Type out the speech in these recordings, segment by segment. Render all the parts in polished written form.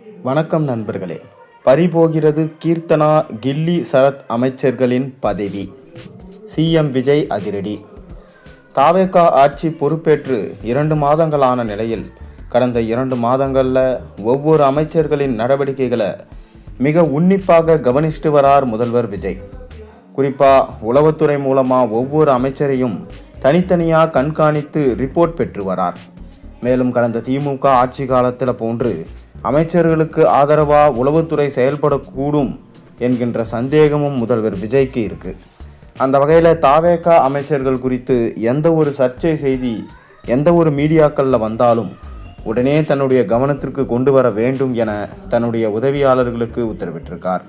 வணக்கம் நண்பர்களே. பறிபோகிறது கீர்த்தனா கில்லி சரத் அமைச்சர்களின் பதவி. சிஎம் விஜய் அதிரடி. தாவேக ஆட்சி பொறுப்பேற்று 2 மாதங்களான நிலையில் கடந்த 2 மாதங்களில் ஒவ்வொரு அமைச்சர்களின் நடவடிக்கைகளை மிக உன்னிப்பாக கவனிச்சுட்டு வரார் முதல்வர் விஜய். குறிப்பாக உளவுத்துறை மூலமாக ஒவ்வொரு அமைச்சரையும் தனித்தனியாக கண்காணித்து ரிப்போர்ட் பெற்று வரார். மேலும் கடந்த திமுக ஆட்சி காலத்தில் போன்று அமைச்சர்களுக்கு ஆதரவாக உளவுத்துறை செயல்படக்கூடும் என்கின்ற சந்தேகமும் முதல்வர் விஜய்க்கு இருக்கு. அந்த வகையில் தாவேக அமைச்சர்கள் குறித்து எந்த ஒரு சர்ச்சை செய்தி எந்த ஒரு மீடியாக்களில் வந்தாலும் உடனே தன்னுடைய கவனத்திற்கு கொண்டு வர வேண்டும் என தன்னுடைய உதவியாளர்களுக்கு உத்தரவிட்டிருக்கார்.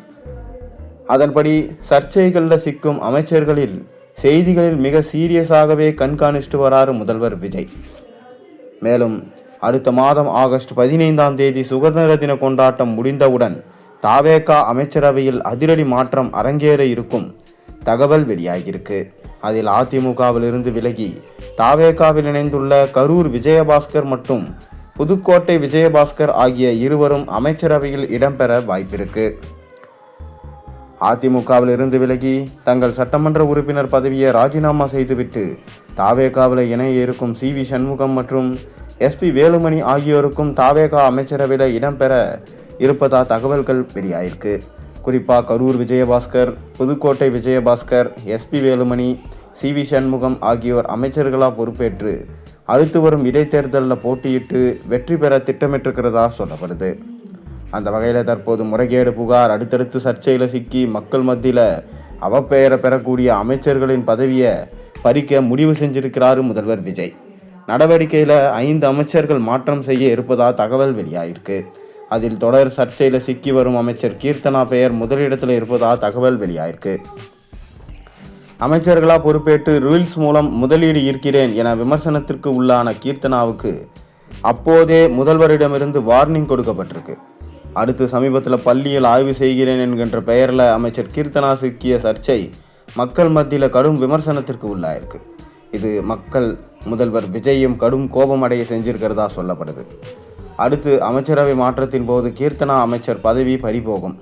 அதன்படி சர்ச்சைகளில் சிக்கும் அமைச்சர்களில் செய்திகளில் மிக சீரியஸாகவே கண்காணிச்சுட்டு வராரு முதல்வர் விஜய். மேலும் அடுத்த மாதம் ஆகஸ்ட் 15ஆம் தேதி சுதந்திர தின கொண்டாட்டம் முடிந்தவுடன் தாவேக அமைச்சரவையில் அதிரடி மாற்றம் அரங்கேற இருக்கும் தகவல் வெளியாகியிருக்கு. அதில் அதிமுகவில் இருந்து விலகி தாவேகாவில் இணைந்துள்ள கரூர் விஜயபாஸ்கர் மற்றும் புதுக்கோட்டை விஜயபாஸ்கர் ஆகிய இருவரும் அமைச்சரவையில் இடம்பெற வாய்ப்பிருக்கு. அதிமுகவில் இருந்து விலகி தங்கள் சட்டமன்ற உறுப்பினர் பதவியை ராஜினாமா செய்துவிட்டு தாவேகாவில் இணைய இருக்கும் சி.வி. சண்முகம் மற்றும் எஸ்.பி. வேலுமணி ஆகியோருக்கும் தாவேக அமைச்சரவையில் இடம்பெற இருப்பதா தகவல்கள் வெளியாயிருக்கு. குறிப்பாக கரூர் விஜயபாஸ்கர், புதுக்கோட்டை விஜயபாஸ்கர், எஸ்.பி. வேலுமணி, சி.வி. சண்முகம் ஆகியோர் அமைச்சர்களாக பொறுப்பேற்று அடுத்து வரும் இடைத்தேர்தலில் போட்டியிட்டு வெற்றி பெற திட்டமிட்டிருக்கிறதா சொல்லப்படுது. அந்த வகையில் தற்போது முறைகேடு புகார் அடுத்தடுத்து சர்ச்சையில் சிக்கி மக்கள் மத்தியில் அவப்பெயரை பெறக்கூடிய அமைச்சர்களின் பதவியை பறிக்க முடிவு செஞ்சிருக்கிறார் முதல்வர் விஜய். நடவடிக்கையில் 5 அமைச்சர்கள் மாற்றம் செய்ய இருப்பதா தகவல் வெளியாயிருக்கு. அதில் தொடர் சர்ச்சையில் சிக்கி வரும் அமைச்சர் கீர்த்தனா பெயர் முதலிடத்தில் இருப்பதா தகவல் வெளியாயிருக்கு. அமைச்சர்களாக பொறுப்பேற்று ரூல்ஸ் மூலம் முதலீடு ஈர்க்கிறேன் என விமர்சனத்திற்கு உள்ளான கீர்த்தனாவுக்கு அப்போதே முதல்வரிடமிருந்து வார்னிங் கொடுக்கப்பட்டிருக்கு. அடுத்து சமீபத்தில் பள்ளியில் ஆய்வு செய்கிறேன் என்கின்ற பெயரில் அமைச்சர் கீர்த்தனா சிக்கிய சர்ச்சை மக்கள் மத்தியில் கடும் விமர்சனத்திற்கு உள்ளாயிருக்கு. இது மக்கள் முதல்வர் விஜயும் கடும் கோபமடைய செஞ்சிருக்கிறதா சொல்லப்படுது. அடுத்து அமைச்சரவை மாற்றத்தின் போது கீர்த்தனா அமைச்சர் பதவி பறிபோகும்.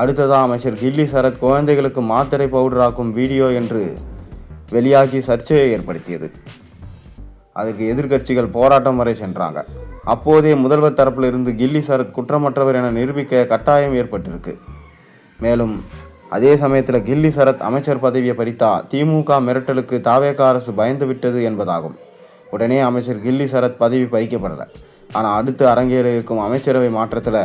அடுத்ததாக அமைச்சர் கில்லி சரத் குழந்தைகளுக்கு மாத்திரை பவுடராக்கும் வீடியோ என்று வெளியாகி சர்ச்சையை ஏற்படுத்தியது. அதுக்கு எதிர்க்கட்சிகள் போராட்டம் வரை சென்றாங்க. அப்போதே முதல்வர் தரப்பில் இருந்து கில்லி சரத் குற்றமற்றவர் என நிரூபிக்க கட்டாயம் ஏற்பட்டிருக்கு. மேலும் அதே சமயத்தில் கில்லி சரத் அமைச்சர் பதவியை பறித்தா திமுக மிரட்டலுக்கு தாவேக அரசு பயந்து விட்டது என்பதாகும். உடனே அமைச்சர் கில்லி சரத் பதவி பறிக்கப்படலை. ஆனால் அடுத்து அரங்கேற இருக்கும் அமைச்சரவை மாற்றத்தில்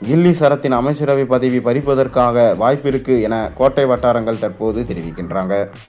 கில்லி சரத்தின் அமைச்சரவை பதவி பறிப்பதற்காக வாய்ப்பு இருக்கு என கோட்டை வட்டாரங்கள் தற்போது தெரிவிக்கின்றாங்க.